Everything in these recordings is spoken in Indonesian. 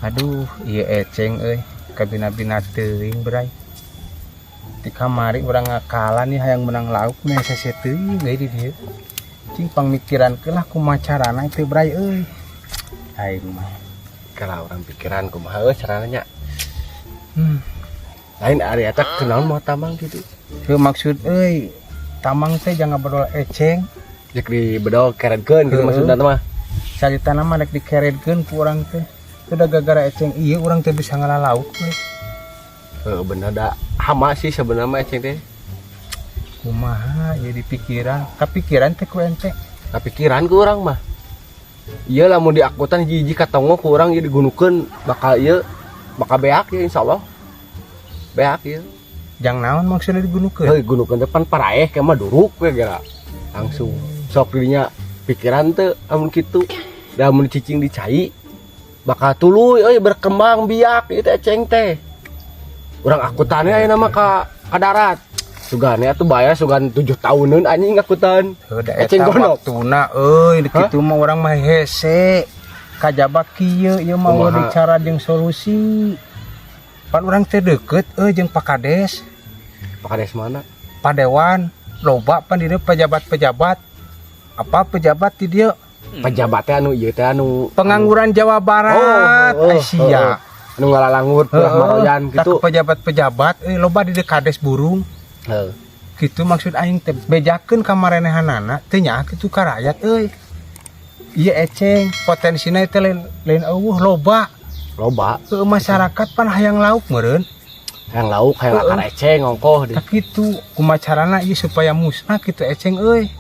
Aduh, iya eceng kabina-bina teuing bray. Di kamari urang ngakalan nih hayang menang lauk mese teuing ge di dieu. Cing pangmikiran kelah kumaha carana teh bray euy. Aing mah kalau orang pikiran kumaha carana nya. Lain ari eta kenaon mau tamang gitu. Teu maksud euy, tamang teh jangan bedol eceng. Jek di bedol keredkeun gitu maksudna mah. Caritana mah rek dikeredkeun ku urang teh. Udah gara-gara eceng iya urang teh bisa ngalalauk we. Bener dah hama sih sebenarnya eceng teh. Kumaha ya dipikiran, kapikiran teh ku ente. Kapikiran ku urang mah. Ieu lamun di akutan hiji katongo ku urang ieu digunukeun bakal beak ya insyaallah. Beak ieu. Jang naon maksudnya digunukeun? Heuh gunukeun depan paraeh ke mah duruk we gara. Langsung sok dinya pikiran teh amun kitu. Da mun cicing dicai bakal tuluy berkembang biak itu eceng teh. Urang akutannya aya nama ka darat. Sugane atuh bayar sugan 7 tahunan anjing akutan. Eceng gonok waktuna euy kitu mah urang mah hese. Kajaba kieu ieu mah ulah bicara jeung solusi. Pan urang teh deukeut jeung Pak Kades. Pak Kades mana? Padewan loba pan dieu pejabat-pejabat. Apa pejabat di dieu? Pejabatnya anu ieu teh anu pengangguran Jawa Barat Asia anu ngalalangut maroyan gitu pejabat-pejabat loba di Kades burung gitu maksud aing teh bejakeun ka marenehanana teu nya kitu ka rakyat euy ieu eceng potensina teh lain eueuh loba ke masyarakat pan hayang lauk meureun hayang lauk hayang akar eceng ongkoh tah kitu kumaha carana ieu supaya musnah kitu eceng euy.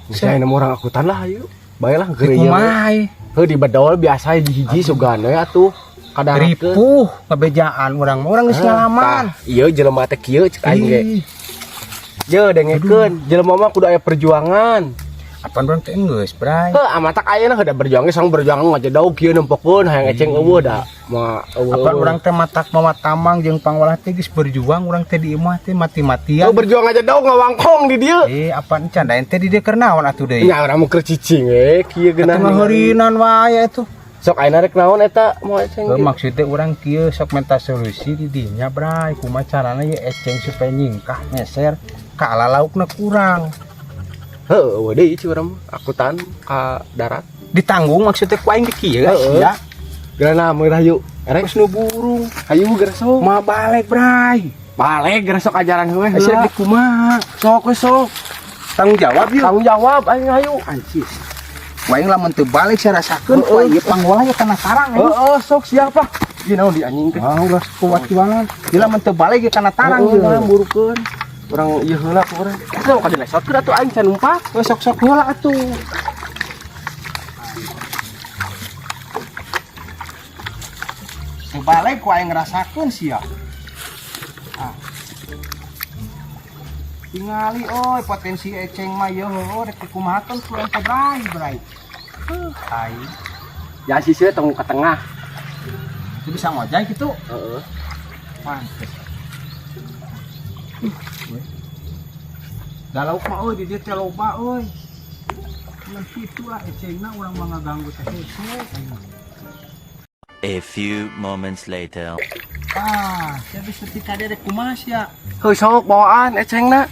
Saya nemu orang akutan lah ayo. Baiklah gereja. Kumaha? Di bedol biasa di hiji sugane atuh. Kadang ripuh ngabejaan urang geus ngalaman. Ieu jelema teh kieu cek aing ge. Ye dengekeun, jelema mah kudu aya perjuangan. Apaan urang teh geus, Bray. Amatak ayeuna heuda berjuang ge sang berjuang ngajedog kieu nempokeun hayang eceng eueuh da. Apaan urang teh matak mama tamang jeung pangwalah teh geus berjuang urang teh di imah teh mati-matian. Berjuang ngajedog ngawangkong di dieu. Apaan canda ente di dieu keur naon atuh deui? Nya urang mah keur cicing kieu geunah. Atuh heurinan wae atuh. Sok ayeuna rek naon eta moal eceng. Maksud teh urang kieu sok minta solusi di dinya, Bray. Kumaha carana ye eceng supaya nyingkah ngeser ka alalaukna kurang. Heuh, deui ci urang akutan ka darat. Ditanggung maksudnya ku aing kieu ya. Geurana meureun hayu. Erek nu burung. Hayu geura sok. Mah balik, Bray. Balik geura sok ajaran heueuh. Asa di kumaha? Sok we sok. Tanggung jawab yeuh. Tanggung jawab aing hayu. Anjir. Waing lamun teu balik saya rasakeun ku ieu panggola ya kana tarang. Sok siapa? Ieu naon di anjing teh? Ulah kuat banget. Ieu lamun teu balik ya kana tarang ieu burukeun. Urang ieu heula ku urang. Sok ka dilesotkeun atuh aing can numpak. Sok-sok heula atuh. Teu balik ku aing ngarasakeun sia. Tingali potensi eceng mah yeuh rek kumahakeun ku ente Bray. Hai. Ya siseu tong ka tengah. Teu bisa ngojay kitu. Heeh. Pantes. Dalau mah di dieu teh loba euy. Mun kitu lah ecengna urang mah ngaganggu teh hese. A few moments later. Jadi setika dia kumaha sia. Heuh sok bawaan ecengna.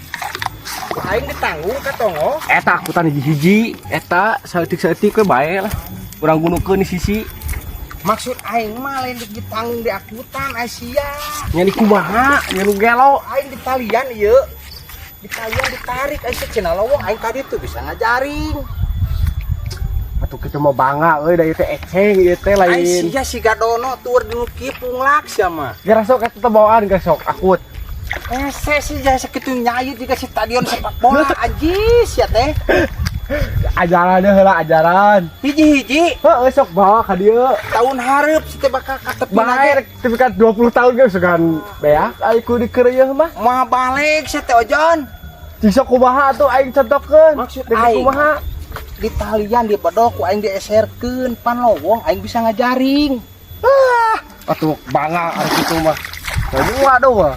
Aing ditanggung ka tongo. Eta akutan hiji-hiji, eta saeutik-saeutik we bae lah. Urang gunukeun di sisi. Maksud aing mah lain ditanggung di akutan Asia. Nya di kumaha? Nya nu gelo. Aing di talian ieu. Di talian ditarik aing cenah lowong aing tadi tuh bisa ngajaring. Atuh kitu mah bangga euy da ieu teh eceng ieu teh lain. Aing sia si gadono tur di kipung lak sia mah. Gara sok eta teh bawaan ga sok akut. Ese sih jasa kitu nyayut juga si stadion sepak bola anjis ya teh. Ajaran heula ajaran. Hiji-hiji. Heuh sok bawa ka dieu. Tahun hareup si teh bakal katepin Bae rek tingkat 20 tahun ge sugan beak ai ku di keureuh mah. Mah balik si teh ojon. Cing sok kumaha atuh aing contohkeun. Maksud aing kumaha? Di talian di bedog ku aing dieserkeun pan lowong aing bisa ngajaring. Atuh bangga ari kitu mah. Waduh.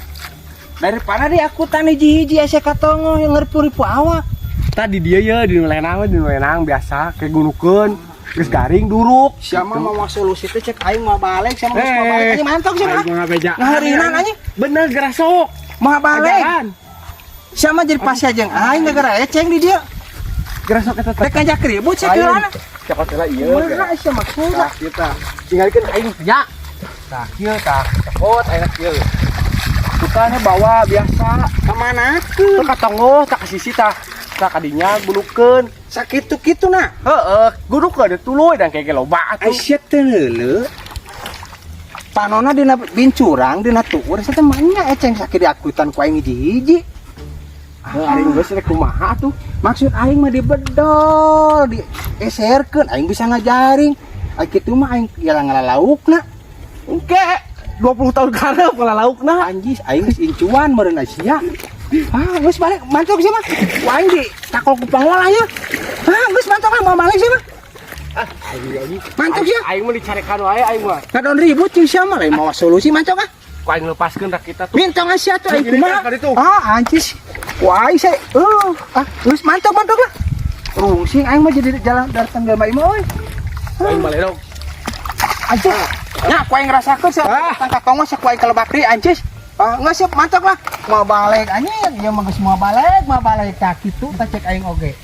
Daripada di akutan hiji-hiji asa katongo yang ngeripu-ripu awak. Tadi dia ya di lenang biasa kayak gunukeun geus garing duruk. Siapa mau solusi teh cek aing mau balik sama geus mau balik anjing mantok sih mah. Aing beja. Ngaharinan anjing. Bener geura sok. Mau balik. Ajaran. Siapa jadi pasnya jeung aing gara eceng di dia. Geura sok eta. Rek ngajak ribut sakeulana. Cakot heula ieu. Mana sia maksudna? Tah kieu tah. Tinggalkeun aing ya. Tah kieu tah. Cakot aing kieu. Tukanya bawa biasa. Ka mana? Teu ka tongo, tak ka sisi tah. Tah kadinya gulukeun. Sakitu-kitu na. Heeh, gulukeun tuluy dan kayak loba atuh. Aisyah teh heuleu. Panona dina bincurang dina tuur saya teh manya eceng sakit diakutan ku aing hiji-hiji. Aing geus rek kumaha atuh? Maksud aing mah dibedol, dieserkeun aing bisa ngajaring. Ai kitu mah aing ngala laukna. Engke 20 tahun karep pola laukna. Anjis aing geus incuan meureun sia. Ah, geus balik mantok sih mah. Ku aing di takol ku pangolah ya. Ah, geus mantok mau balik sih mah. Mantok sih. Aing mah dicarekan wae aing mah. Kadon ribut jeung sia mah lain mawa solusi mantok ah. Ku aing lepaskeun rak kita tuh. Minta ngasih atuh aing Gini, kumaha. kan itu. Ah, anjis. Wah, saya geus mantok lah. Rungsing aing mah jadi jalan dari tanggal mah imah euy. Aing balik dong. Anjis. Nya ku aing ngarasakeun sa tangka kong mah sa ku aing kalebakri anjis. Nggak siap mantok lah. Mau balik anjing, ya mah geus mau balik ka kitu ta cek aing oge.